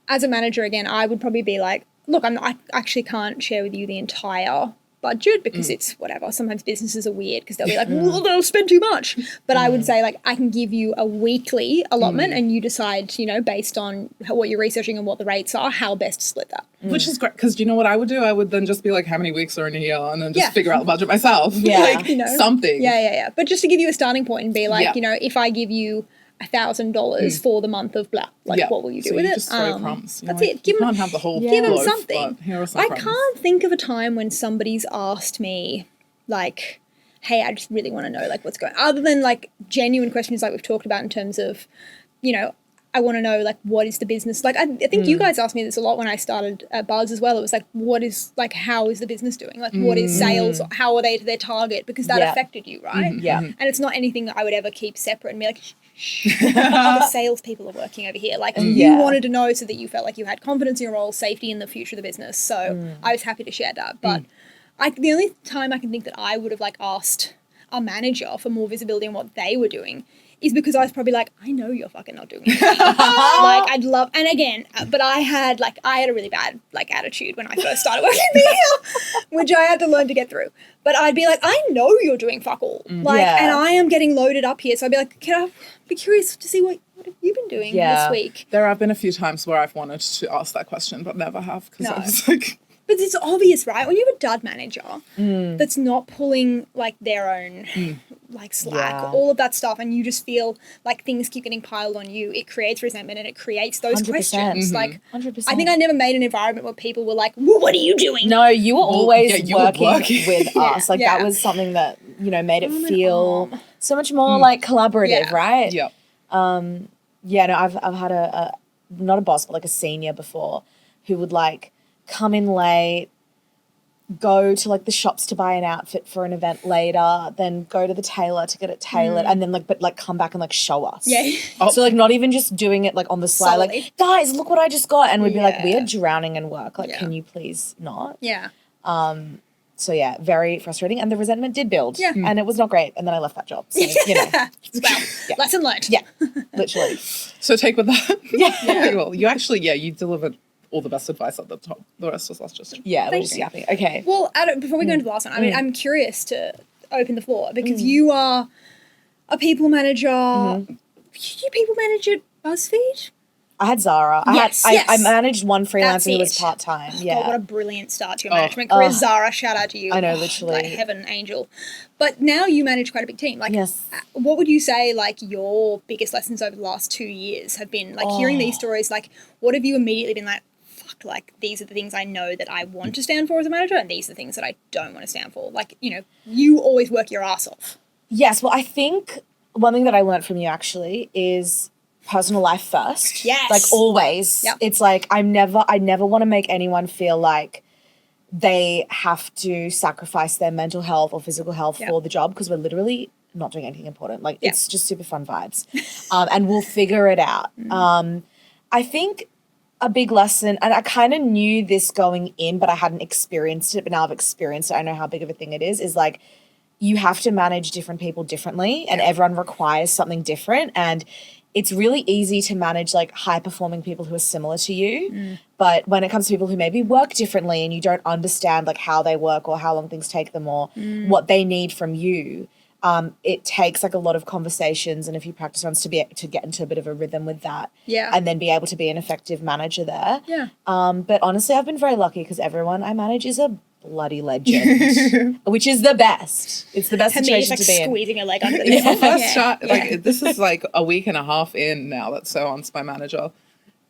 as a manager, again, I would probably be like, look, I actually can't share with you the entire budget because it's whatever. Sometimes businesses are weird because they'll be like, well, they'll spend too much. But I would say, like, I can give you a weekly allotment and you decide, you know, based on what you're researching and what the rates are, how best to split that. Which is great, because do you know what I would do? I would then just be like, how many weeks are in a year? And then just Yeah. figure out the budget myself. Yeah. Like, You know? something. Yeah. But just to give you a starting point and be like, Yeah. you know, if I give you $1,000 for the month of blah, like, what will you do So with you it? just throw crumbs. That's Like, it. Give you 'em- can't have the whole give 'em loaf, something. but here are some I crumbs. can't think of a time when somebody's asked me, like, hey, I just really want to know, like, what's going on. Other than, like, genuine questions like we've talked about in terms of, you know, I want to know, like, what is the business? Like, I think you guys asked me this a lot when I started at Buzz as well. It was like, how is the business doing? Like, what is sales? How are they to their target? Because that Yeah. affected you, right? Yeah. And it's not anything that I would ever keep separate and be like, shh, other salespeople are working over here. Like, you Yeah. wanted to know so that you felt like you had confidence in your role, safety in the future of the business. So I was happy to share that. But the only time I can think that I would have, like, asked a manager for more visibility on what they were doing is because I was probably like, I know you're fucking not doing it. Like, I'd love, and again, but I had a really bad, like, attitude when I first started working there, which I had to learn to get through. But I'd be like, I know you're doing fuck all. Like, Yeah. and I am getting loaded up here. So I'd be like, can I be curious to see what have you been doing this week? There have been a few times where I've wanted to ask that question, but never have, because No. I was like... But it's obvious, right? When you have a dud manager that's not pulling, like, their own like slack, Yeah. all of that stuff, and you just feel like things keep getting piled on you, it creates resentment and it creates those 100%. questions. Like, 100%. I think I never made an environment where people were like, well, what are you doing? No, you were always yeah, you were working working. with us. Like, Yeah. that was something that, you know, made it my feel arm. so much more, like, collaborative, Yeah. right? Yeah. Yeah, no, I've had a not a boss, but like a senior before who would, like, come in late, go to, like, the shops to buy an outfit for an event later, then go to the tailor to get it tailored, and then, like, come back and, like, show us. Yeah. So, like, not even just doing it, like, on the sly, Solely. like, guys, look what I just got. And we'd be like, Yeah. we are drowning in work. Like, Yeah. can you please not? Yeah. So, yeah, very frustrating. And the resentment did build. Yeah. And it was not great. And then I left that job. So, you know, Well, lesson learned. yeah, literally. So take with that. Yeah. Well, you actually, you delivered all the best advice at the top. The rest was us just... Yeah, we're Thank just you. yapping. Okay. Well, before we go into the last one, I mean, I'm curious to open the floor because you are a people manager. You people manage at BuzzFeed? I had Zara. Yes, I yes. managed one freelancer That's who was it. part-time. God, Yeah. what a brilliant start to your management career. Zara, shout out to you. I know, Oh, literally. like heaven angel. But now you manage quite a big team. Like, Yes. what would you say, like, your biggest lessons over the last 2 years have been? Like, hearing these stories, like, what have you immediately been like, fuck, like, these are the things I know that I want to stand for as a manager, and these are the things that I don't want to stand for. Like, you know, you always work your ass off. Yes. Well, I think one thing that I learned from you actually is personal life first. Yes. Like, always. Yep. It's like I never want to make anyone feel like they have to sacrifice their mental health or physical health Yep. for the job, because we're literally not doing anything important. Like, Yep. it's just super fun vibes. And we'll figure it out. I think a big lesson, and I kind of knew this going in, but I hadn't experienced it, but now I've experienced it. I know how big of a thing it is like, you have to manage different people differently, and everyone requires something different. And it's really easy to manage, like, high-performing people who are similar to you. But when it comes to people who maybe work differently and you don't understand, like, how they work or how long things take them or what they need from you, it takes, like, a lot of conversations and a few practice runs to get into a bit of a rhythm with that. Yeah. And then be able to be an effective manager there. Yeah. But honestly, I've been very lucky because everyone I manage is a bloody legend, which is the best. It's the best And me situation just, to like, be in. squeezing a leg under It's the the first shot. Like, this is like a week and a half in now that Sohan's my manager.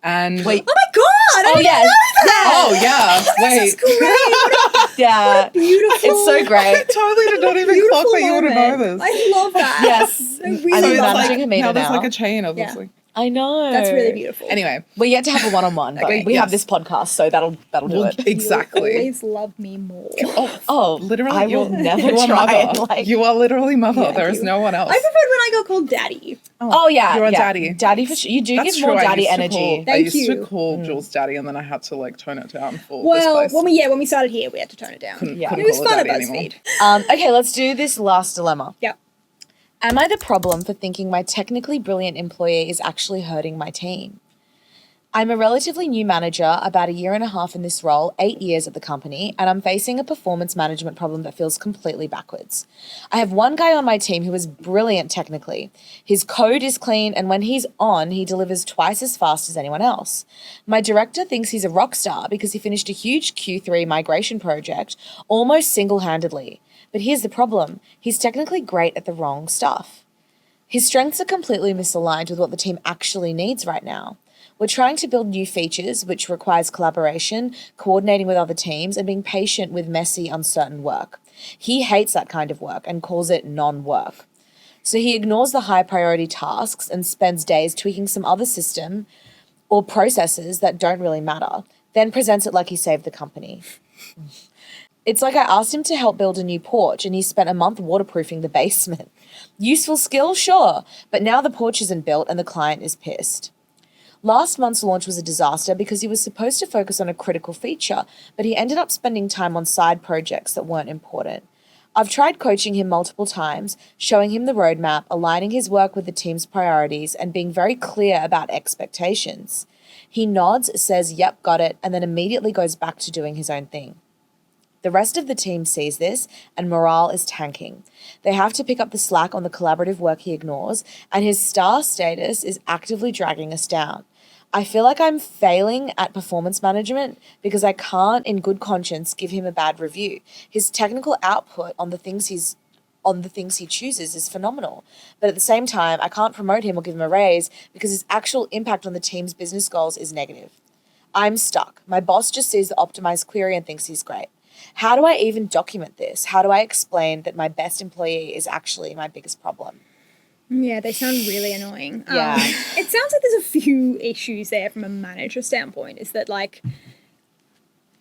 And Wait. Oh my God! I didn't yes. know that! oh yeah, wait. This is great! Yeah. Beautiful. It's so great. Totally did not even Beautiful clock that you would have known moment. this. I love that. Yes. I I'm really So it's love managing that. Hameda now there's now. like a chain of Yeah. like, I know. That's really beautiful. Anyway, We're yet to have a one-on-one, but Okay, we have yes. this podcast, so that'll do it. Exactly. You always love me more. Oh, Literally, I will never you are try mother. and, like- You are literally mother. Thank There is you. no one else. I preferred when I got called daddy. Oh yeah, You're a yeah. daddy. Daddy for sure. You do That's give more true. daddy I energy. Thank used to you. call Jules daddy, and then I had to like tone it down for Well, this place. when we started here, we had to tone it down. Yeah. It was call it fun at daddy anymore. BuzzFeed. Okay, let's do this last dilemma. Yep. Am I the problem for thinking my technically brilliant employee is actually hurting my team? I'm a relatively new manager, about 1.5 years in this role, 8 years at the company, and I'm facing a performance management problem that feels completely backwards. I have one guy on my team who is brilliant technically. His code is clean, and when he's on, he delivers twice as fast as anyone else. My director thinks he's a rock star because he finished a huge Q3 migration project almost single-handedly. But here's the problem. He's technically great at the wrong stuff. His strengths are completely misaligned with what the team actually needs right now. We're trying to build new features, which requires collaboration, coordinating with other teams, and being patient with messy, uncertain work. He hates that kind of work and calls it non-work. So he ignores the high priority tasks and spends days tweaking some other system or processes that don't really matter, then presents it like he saved the company. It's like I asked him to help build a new porch and he spent a month waterproofing the basement. Useful skill, sure, but now the porch isn't built and the client is pissed. Last month's launch was a disaster because he was supposed to focus on a critical feature, but he ended up spending time on side projects that weren't important. I've tried coaching him multiple times, showing him the roadmap, aligning his work with the team's priorities, and being very clear about expectations. He nods, says, yep, got it, and then immediately goes back to doing his own thing. The rest of the team sees this, and morale is tanking. They have to pick up the slack on the collaborative work he ignores, and his star status is actively dragging us down. I feel like I'm failing at performance management because I can't, in good conscience, give him a bad review. His technical output on the things he chooses is phenomenal. But at the same time, I can't promote him or give him a raise because his actual impact on the team's business goals is negative. I'm stuck. My boss just sees the optimized query and thinks he's great. How do I even document this? How do I explain that my best employee is actually my biggest problem? Yeah, they sound really annoying. Yeah. It sounds like there's a few issues there from a manager standpoint. Is that like,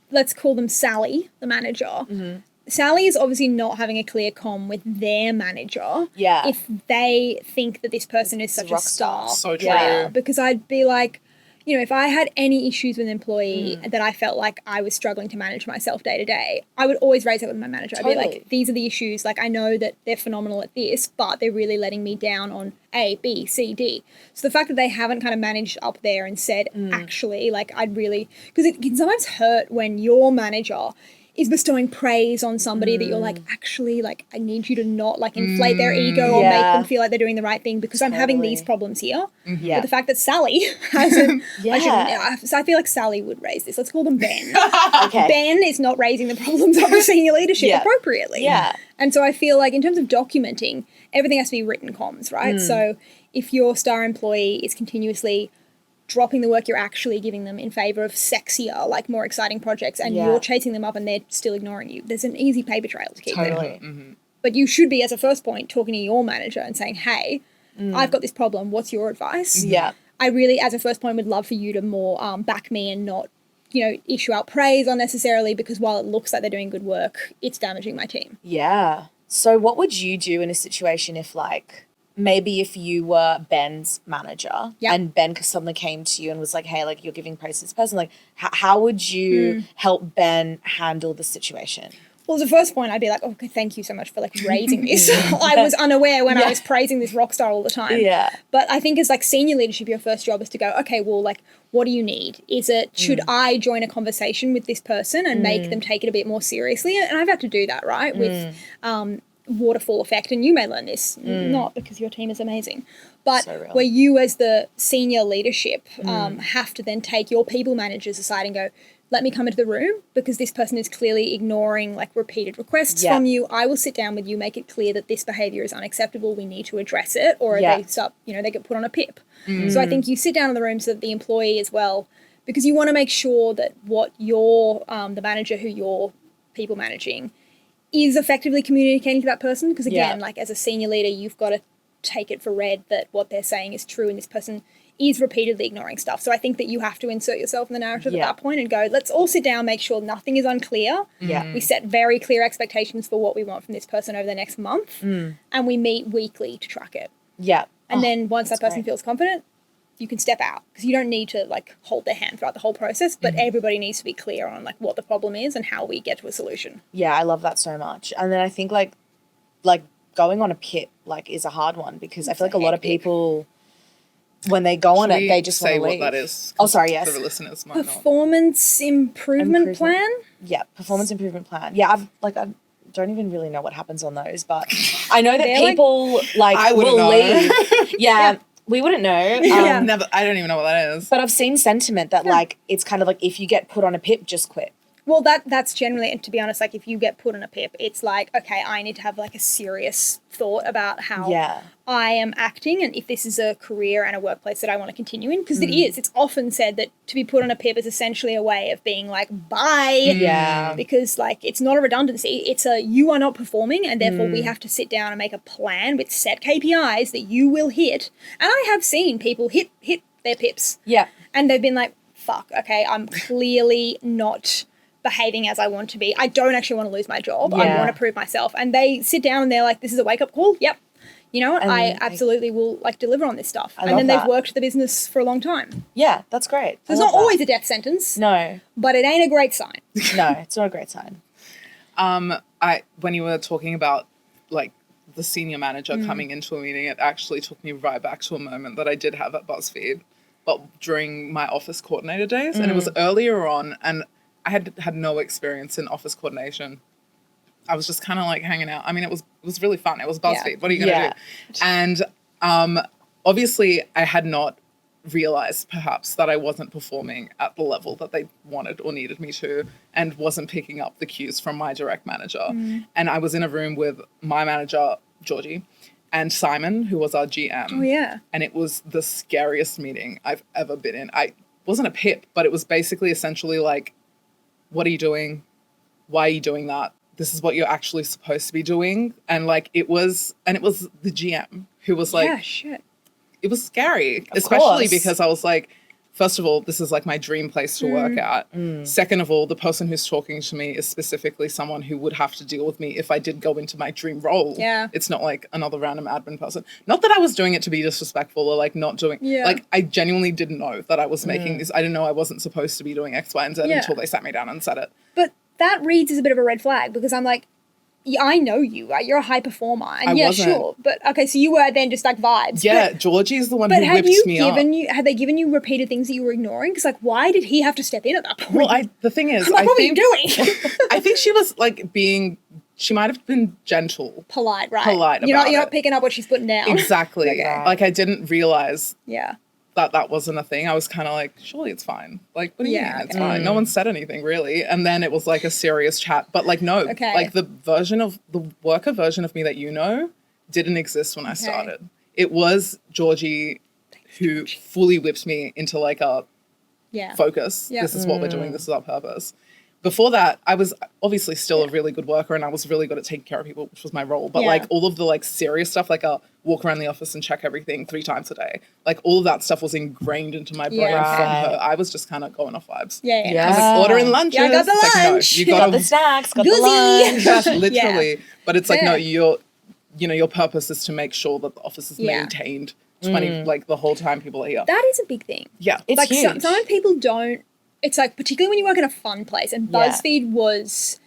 let's call them Sally, the manager. Mm-hmm. Sally is obviously not having a clear comm with their manager. Yeah. If they think that this person is such a star. So true. Yeah, because I'd be like, you know, if I had any issues with an employee that I felt like I was struggling to manage myself day to day, I would always raise it with my manager. I'd be like, these are the issues. Like, I know that they're phenomenal at this, but they're really letting me down on A, B, C, D. So the fact that they haven't kind of managed up there and said, actually, like, I'd really, because it can sometimes hurt when your manager is bestowing praise on somebody that you're like, actually, like, I need you to not like inflate their ego or make them feel like they're doing the right thing because I'm having these problems here. Yeah. But the fact that Sally hasn't, Yeah. I feel like Sally would raise this. Let's call them Ben. Okay. Ben is not raising the problems of the senior leadership appropriately. Yeah. And so I feel like in terms of documenting, everything has to be written comms, right? So if your star employee is continuously dropping the work you're actually giving them in favor of sexier, like more exciting projects, and you're chasing them up and they're still ignoring you, there's an easy paper trail to keep there. Totally. But you should be, as a first point, talking to your manager and saying, hey, I've got this problem. What's your advice? Yeah. I really, as a first point, would love for you to more back me and not, you know, issue out praise unnecessarily, because while it looks like they're doing good work, it's damaging my team. Yeah. So what would you do in a situation if, like, maybe if you were Ben's manager and Ben suddenly came to you and was like, hey, like, you're giving praise to this person, like, how would you help Ben handle the situation? Well, as a first point, I'd be like, okay, thank you so much for like raising this. I was unaware when I was praising this rock star all the time. Yeah. But I think as like senior leadership, your first job is to go, okay, well, like, what do you need? Is it, should I join a conversation with this person and make them take it a bit more seriously? And I've had to do that, right? With waterfall effect. And you may learn this, not because your team is amazing, but where you as the senior leadership have to then take your people managers aside and go, let me come into the room because this person is clearly ignoring like repeated requests from you. I will sit down with you, make it clear that this behaviour is unacceptable. We need to address it, or they start, you know, they get put on a PIP. So I think you sit down in the room so that the employee as well, because you want to make sure that what your the manager who you're people managing is effectively communicating to that person. Because again, like as a senior leader, you've got to take it for read that what they're saying is true and this person is repeatedly ignoring stuff. So I think that you have to insert yourself in the narrative Yeah. at that point and go, let's all sit down, make sure nothing is unclear. Yeah. We set very clear expectations for what we want from this person over the next month, and we meet weekly to track it. Yeah. And then once that person great. feels confident, you can step out, because you don't need to like hold their hand throughout the whole process, but everybody needs to be clear on like what the problem is and how we get to a solution. Yeah, I love that so much. And then I think like going on a pip like is a hard one, because I feel like a lot of hectic. people, when they go on Should it, we they just want say to what leave. that is? Oh, sorry, yes. For the listeners might not. Performance improvement plan? Yeah, performance improvement plan. Yeah, I don't even really know what happens on those, but I know that They're like- people like I wouldn't will know. leave. Yeah, we wouldn't know. Yeah. Never. I don't even know what that is. But I've seen sentiment that like it's kind of like if you get put on a pip, just quit. Well, that's generally, and to be honest, like if you get put on a pip, it's like, okay, I need to have like a serious thought about how Yeah. I am acting and if this is a career and a workplace that I want to continue in. Because it is. It's often said that to be put on a pip is essentially a way of being like, bye. Yeah. Because like it's not a redundancy. It's a you are not performing, and therefore we have to sit down and make a plan with set KPIs that you will hit. And I have seen people hit their pips. Yeah. And they've been like, fuck, okay, I'm clearly not behaving as I want to be. I don't actually want to lose my job. I Yeah. want to prove myself. And they sit down and they're like, this is a wake-up call. Yep. You know what? And I absolutely will like deliver on this stuff. I And love then that. they've worked the business for a long time. Yeah, that's great. So it's not always a death sentence, No, but it ain't a great sign. no, it's not a great sign. When you were talking about like the senior manager coming into a meeting, it actually took me right back to a moment that I did have at BuzzFeed, but during my office coordinator days, and it was earlier on, and I had no experience in office coordination. I was just kind of like hanging out. I mean, it was really fun. It was BuzzFeed. Yeah. What are you going to Yeah. do? And obviously, I had not realized perhaps that I wasn't performing at the level that they wanted or needed me to, and wasn't picking up the cues from my direct manager. And I was in a room with my manager, Georgie, and Simon, who was our GM. Oh, yeah. And it was the scariest meeting I've ever been in. I wasn't a pip, but it was basically essentially like, what are you doing? Why are you doing that? This is what you're actually supposed to be doing. And like it was the GM who was like, yeah, shit. it was scary, Of especially course. because I was like, first of all, this is like my dream place to work at. Second of all, the person who's talking to me is specifically someone who would have to deal with me if I did go into my dream role. Yeah. It's not like another random admin person. Not that I was doing it to be disrespectful or like not doing, Yeah. like I genuinely didn't know that I was making this. I didn't know I wasn't supposed to be doing X, Y, and Z Yeah. until they sat me down and said it. But that reads as a bit of a red flag, because I'm like, yeah, I know you, right? You're a high performer. And I yeah, wasn't. sure. But okay, so you were then just like vibes. Yeah, Georgie's the one But who had whips me up. they given you repeated things that you were ignoring? Because like, why did he have to step in at that point? Well, the thing is, I'm like, I what think are you doing? I think she was like she might have been gentle. Polite, right? Polite You're about not it. picking up what she's putting down. Exactly. Okay. Like I didn't realize Yeah. that wasn't a thing. I was kind of like, surely it's fine. Like, what do you Yeah, mean? It's okay. fine. No one said anything really. And then it was like a serious chat. But like, no, Okay. like the worker version of me that you know didn't exist when I started. It was Georgie who fully whipped me into like a Yeah. focus. Yeah. This is what we're doing. This is our purpose. Before that, I was obviously still a really good worker and I was really good at taking care of people, which was my role. But Yeah. like all of the like serious stuff, like walk around the office and check everything 3 times a day. Like all of that stuff was ingrained into my brain Yeah. from Right. her. I was just kind of going off vibes. Yeah. Yeah. I was like ordering lunches. Yeah, I got the It's like, lunch. no, you Got got the snacks, got Goosey. the lunch. Yes, literally. But it's like, no, Fair. your purpose is to make sure that the office is Yeah. maintained 20 like the whole time people are here. That is a big thing. Yeah. It's like huge. some people don't. It's like particularly when you work in a fun place, and Yeah. BuzzFeed was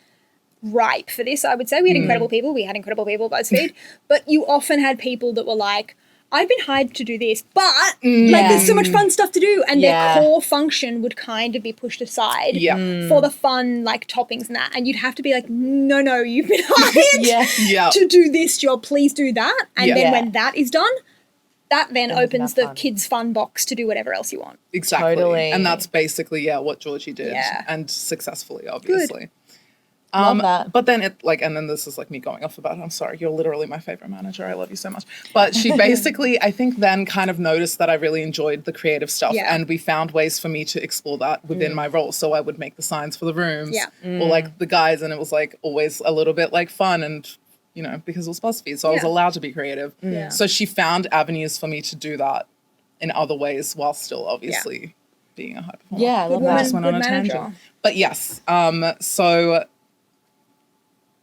ripe for this. I would say we had incredible people. We had incredible people at BuzzFeed, but you often had people that were like, "I've been hired to do this, but like there's so much fun stuff to do," and Yeah. their core function would kind of be pushed aside Yeah. for the fun like toppings and that, and you'd have to be like, "No, you've been hired Yeah. Yeah. to do this job. Please do that," and Yeah. then Yeah. when that is done. That then Then we can opens have the fun. kids' fun box to do whatever else you want. Exactly. Totally. And that's basically, what Georgie did. Yeah. And successfully, obviously. Love that. But then and then this is like me going off about it. I'm sorry, you're literally my favorite manager. I love you so much. But she basically, I think then kind of noticed that I really enjoyed the creative stuff. Yeah. And we found ways for me to explore that within my role. So I would make the signs for the rooms Yeah. or like the guys. And it was like always a little bit like fun and, because it was BuzzFeed. So I was Yeah. allowed to be creative. Yeah. So she found avenues for me to do that in other ways while still obviously being a high performer. Yeah, I love Good that. woman, Just went good on a manager. tangent. But yes, so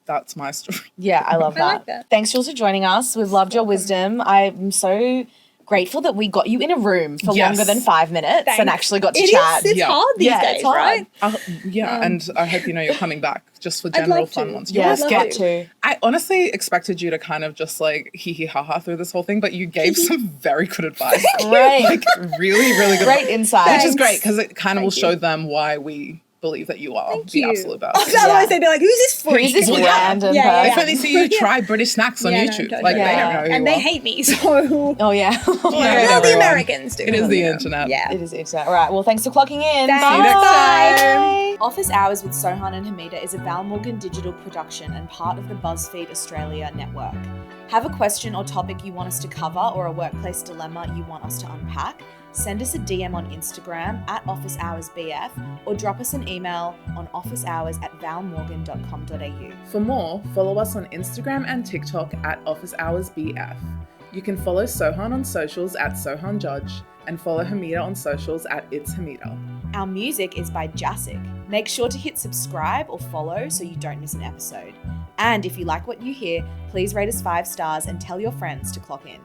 that's my story. Yeah, I love I that. like that. Thanks, Jules, for joining us. We've loved your wisdom. I'm so grateful that we got you in a room for Yes. longer than 5 minutes and Thanks. actually got to It chat. is, it's Yeah. hard these Yeah, days, it's hard. right? And I hope you're coming back just for I'd general love fun to. ones. Yeah, I'd I'd love love to. to. I honestly expected you to kind of just like hee hee ha ha through this whole thing, but you gave some very good advice. Great. Like really, really good Great advice. insight. Which is Thanks. great because it kind of will Thank show you. them why we believe that you are Thank the you. absolute best. Otherwise they'd be like, who's this freak? Who's this Well, yeah. random Yeah, yeah, If person? only see you try British snacks on Yeah, no, YouTube. totally. Like Yeah. they don't know who And you they are. hate me, so Oh, yeah. Yeah. well, the everyone. Americans do. It is the you know. internet. Yeah. It is internet. All right. Well, thanks for clocking in. Thanks. Bye. See you next Bye. Office Hours with Sohan and Hameda is a Val Morgan Digital production and part of the BuzzFeed Australia network. Have a question or topic you want us to cover or a workplace dilemma you want us to unpack? Send us a DM on Instagram at officehoursbf or drop us an email on officehours@valmorgan.com.au. For more, follow us on Instagram and TikTok at officehoursbf. You can follow Sohan on socials at Sohan Judge and follow Hameda on socials at It's Hameda. Our music is by Jasic. Make sure to hit subscribe or follow so you don't miss an episode. And if you like what you hear, please rate us 5 stars and tell your friends to clock in.